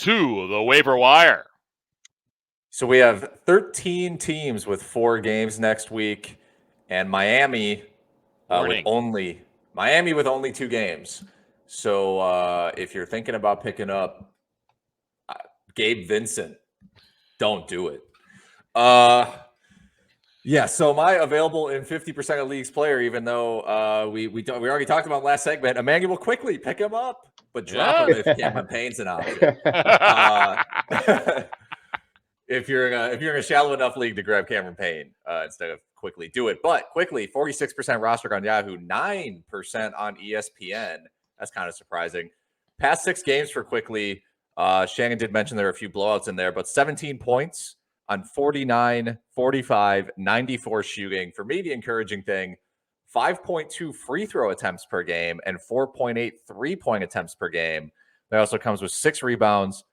to the waiver wire. So we have 13 teams with 4 games next week, and Miami with only 2 games. So if you're thinking about picking up Gabe Vincent, don't do it. So my available in 50% of leagues player, even though we already talked about last segment, Emmanuel Quickly, pick him up, but drop him if Cameron Payne's an option. If you're in a shallow enough league to grab Cameron Payne instead of Quickly, do it. But Quickly, 46% roster on Yahoo, 9% on ESPN. That's kind of surprising. Past 6 games for Quickly, Shannon did mention there are a few blowouts in there, but 17 points on 49, 45, 94 shooting. For me, the encouraging thing, 5.2 free throw attempts per game and 4.8 3-point attempts per game. That also comes with 6 rebounds,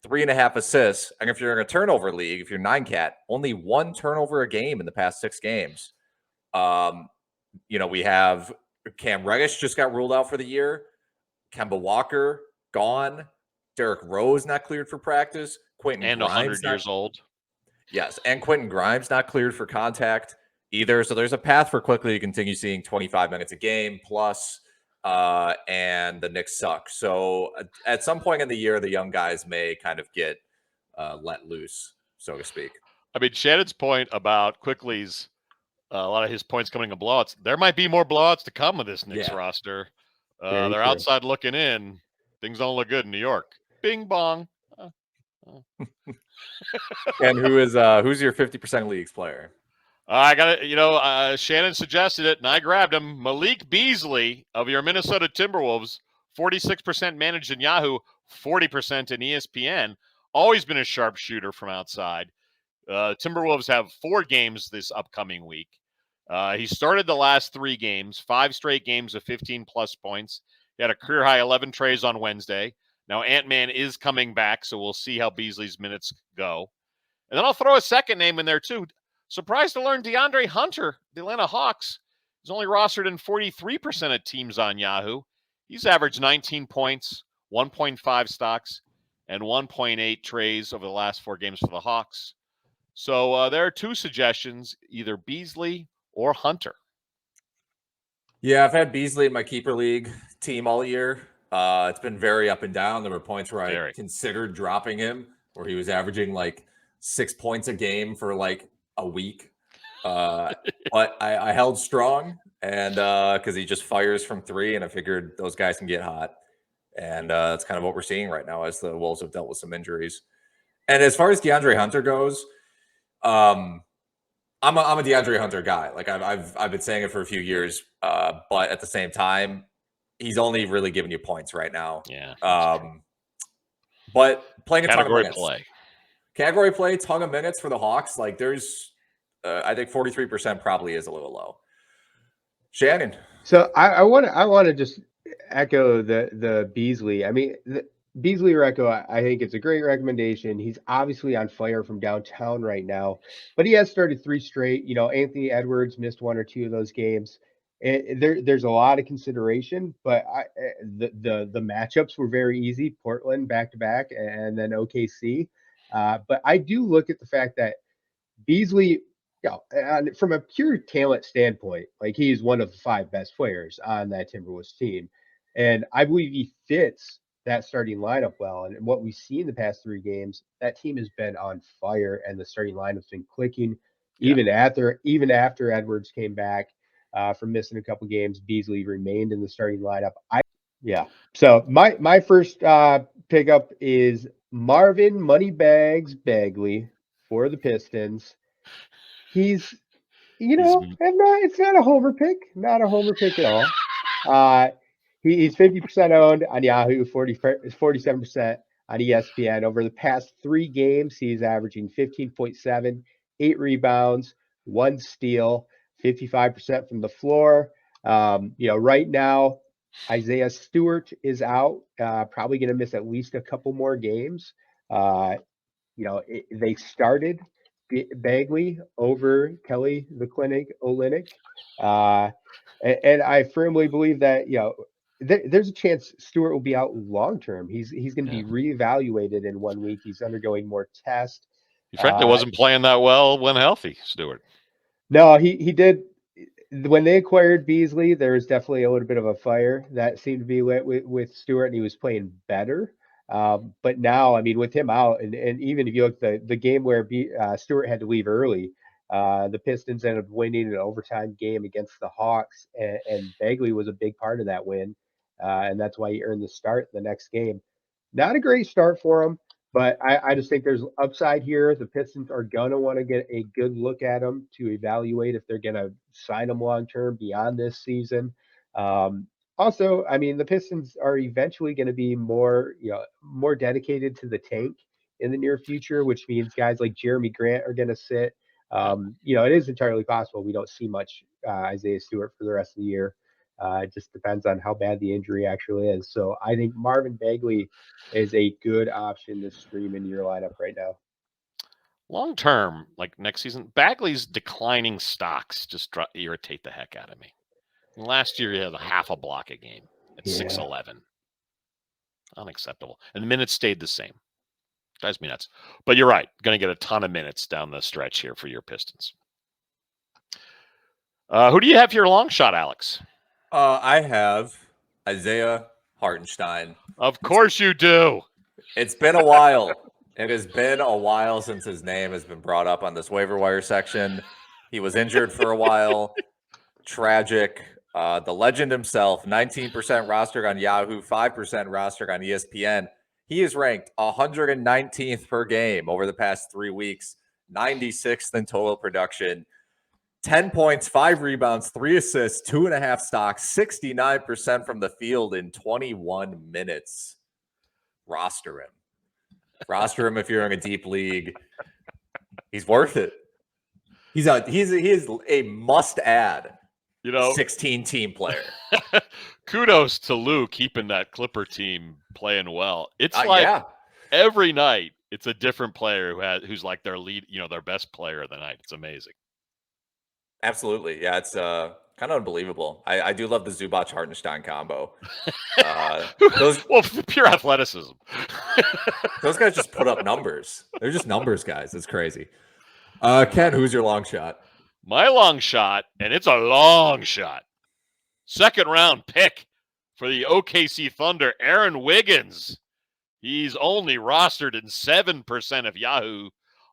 3.5 assists. And if you're in a turnover league, if you're 9-cat, only 1 turnover a game in the past 6 games. We have Cam Reddish just got ruled out for the year. Kemba Walker gone. Derrick Rose not cleared for practice. Quentin Grimes 100 years old. Yes, and Quentin Grimes not cleared for contact either. So there's a path for Quickly to continue seeing 25 minutes a game plus, and the Knicks suck. So at some point in the year, the young guys may kind of get let loose, so to speak. I mean, Shannon's point about Quickly's, a lot of his points coming in blowouts. There might be more blowouts to come with this Knicks roster. They're outside looking in. Things don't look good in New York. Bing bong. And who's your 50% leagues player? I got it. Shannon suggested it, and I grabbed him. Malik Beasley of your Minnesota Timberwolves, 46% managed in Yahoo, 40% in ESPN. Always been a sharpshooter from outside. Timberwolves have 4 games this upcoming week. He started the last 3 games, 5 straight games of 15-plus points. He had a career-high 11 trays on Wednesday. Now, Ant-Man is coming back, so we'll see how Beasley's minutes go. And then I'll throw a second name in there, too. Surprised to learn DeAndre Hunter, the Atlanta Hawks, is only rostered in 43% of teams on Yahoo. He's averaged 19 points, 1.5 stocks, and 1.8 trays over the last 4 games for the Hawks. So there are 2 suggestions, either Beasley or Hunter. Yeah, I've had Beasley in my keeper league team all year. It's been very up and down. There were points where I considered dropping him, where he was averaging like 6 points a game for like a week. But I held strong, and because he just fires from 3, and I figured those guys can get hot. And that's kind of what we're seeing right now as the Wolves have dealt with some injuries. And as far as DeAndre Hunter goes, I'm a DeAndre Hunter guy. Like I've been saying it for a few years, but at the same time, he's only really giving you points right now. Yeah. But playing a ton of minutes. Category play, ton of minutes for the Hawks. Like there's, I think 43% probably is a little low. Shannon. So I want to just echo the Beasley. I mean, Beasley Recco, I think it's a great recommendation. He's obviously on fire from downtown right now, but he has started 3 straight. Anthony Edwards missed 1 or 2 of those games. There's a lot of consideration, but the matchups were very easy. Portland back-to-back and then OKC. But I do look at the fact that Beasley, from a pure talent standpoint, like he's one of the 5 best players on that Timberwolves team. And I believe he fits that starting lineup well. And what we've seen the past 3 games, that team has been on fire and the starting lineup's been clicking. Even after Edwards came back from missing a couple games, Beasley remained in the starting lineup. So my first pickup is Marvin Moneybags Bagley for the Pistons. He's, it's not a homer pick, at all. He's 50% owned on Yahoo, 47% on ESPN. Over the past 3 games, he's averaging 15.7, 8 rebounds, 1 steal, 55% from the floor. Right now, Isaiah Stewart is out, probably going to miss at least a couple more games. They started Bagley over Kelly the Clinic Olynyk. And I firmly believe that, there's a chance Stewart will be out long term. He's going to Yeah. be reevaluated in 1 week. He's undergoing more tests. He frankly wasn't playing that well when healthy, Stewart. No, he did. When they acquired Beasley, there was definitely a little bit of a fire that seemed to be lit with Stewart, and he was playing better. But now, I mean, with him out, and even if you look at the game where Stewart had to leave early, the Pistons ended up winning an overtime game against the Hawks, and Bagley was a big part of that win, and that's why he earned the start the next game. Not a great start for him, but I just think there's upside here. The Pistons are going to want to get a good look at him to evaluate if they're going to sign him long term beyond this season. Also, I mean, the Pistons are eventually going to be more dedicated to the tank in the near future, which means guys like Jeremy Grant are going to sit. It is entirely possible we don't see much Isaiah Stewart for the rest of the year. It just depends on how bad the injury actually is. So I think Marvin Bagley is a good option to stream in your lineup right now. Long term, like next season, Bagley's declining stocks just irritate the heck out of me. Last year, he had a half a block a game at 6'11". Unacceptable. And the minutes stayed the same. Drives me nuts. But you're right. Going to get a ton of minutes down the stretch here for your Pistons. Who do you have for your long shot, Alex? I have Isaiah Hartenstein. Of course you do. It's been a while. It has been a while since his name has been brought up on this waiver wire section. He was injured for a while. Tragic. The legend himself, 19% rostered on Yahoo, 5% rostered on ESPN. He is ranked 119th per game over the past 3 weeks, 96th in total production. 10 points, 5 rebounds, 3 assists, 2.5 stocks, 69% from the field in 21 minutes. Roster him. Roster him if you're in a deep league. He's worth it. He is a must-add 16-team player. Kudos to Lou keeping that Clipper team playing well. It's every night it's a different player who's like their lead, their best player of the night. It's amazing. Absolutely. Yeah, it's kind of unbelievable. I do love the Zubac Hartenstein combo. Pure athleticism. Those guys just put up numbers. They're just numbers guys. It's crazy. Ken, who's your long shot? My long shot, and it's a long shot. Second round pick for the OKC Thunder, Aaron Wiggins. He's only rostered in 7% of Yahoo,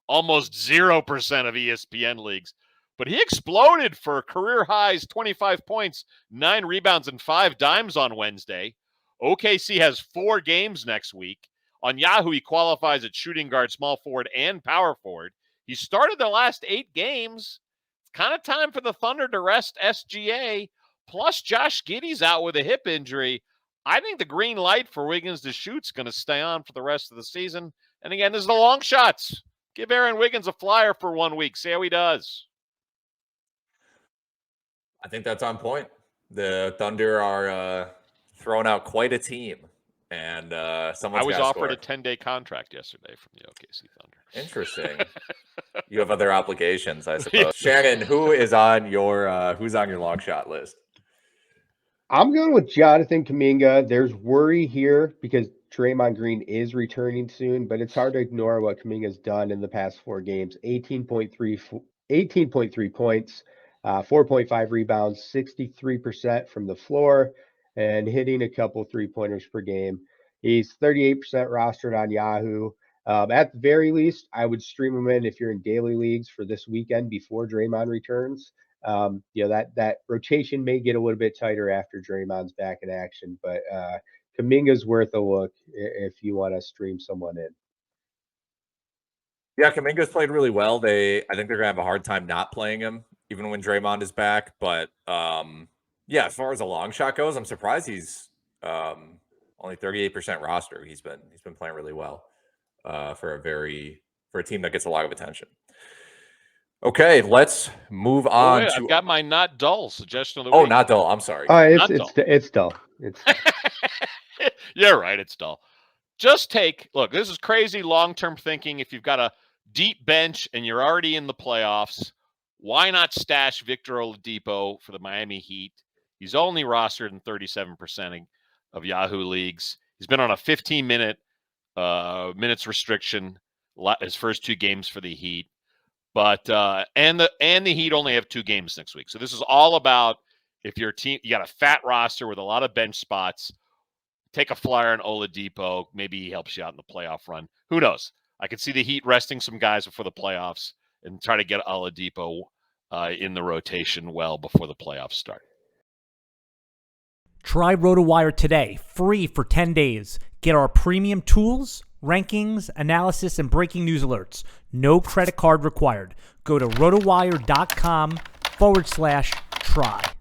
almost 0% of ESPN leagues. But he exploded for career highs, 25 points, 9 rebounds, and 5 dimes on Wednesday. OKC has 4 games next week. On Yahoo, he qualifies at shooting guard, small forward, and power forward. He started the last 8 games. It's kind of time for the Thunder to rest SGA. Plus, Josh Giddey's out with a hip injury. I think the green light for Wiggins to shoot's going to stay on for the rest of the season. And again, this is the long shots. Give Aaron Wiggins a flyer for 1 week. See how he does. I think that's on point. The Thunder are throwing out quite a team. And I was offered a 10-day contract yesterday from the OKC Thunder. Interesting. You have other obligations, I suppose. Shannon, who's on your long shot list? I'm going with Jonathan Kuminga. There's worry here because Draymond Green is returning soon, but it's hard to ignore what Kuminga's done in the past 4 games. 18.3 points, 4.5 rebounds, 63% from the floor, and hitting a couple 3-pointers per game. He's 38% rostered on Yahoo. At the very least, I would stream him in if you're in daily leagues for this weekend before Draymond returns. That rotation may get a little bit tighter after Draymond's back in action, but Kuminga's worth a look if you want to stream someone in. Yeah, Kuminga's played really well. I think they're gonna have a hard time not playing him, even when Draymond is back. But as far as a long shot goes, I'm surprised he's only 38% roster. He's been playing really well for a team that gets a lot of attention. Okay, let's move on. I've got my not dull suggestion of the week. Oh, not dull. I'm sorry. It's dull. Yeah, right. It's dull. Just look, this is crazy long-term thinking. If you've got a deep bench and you're already in the playoffs, why not stash Victor Oladipo for the Miami Heat? He's only rostered in 37% of Yahoo leagues. He's been on a 15-minute minutes restriction his first 2 games for the Heat. But and the Heat only have 2 games next week. So this is all about if your team, you got a fat roster with a lot of bench spots, take a flyer on Oladipo. Maybe he helps you out in the playoff run. Who knows? I could see the Heat resting some guys before the playoffs and try to get Oladipo in the rotation well before the playoffs start. Try RotoWire today, free for 10 days. Get our premium tools, rankings, analysis, and breaking news alerts. No credit card required. Go to rotowire.com/try.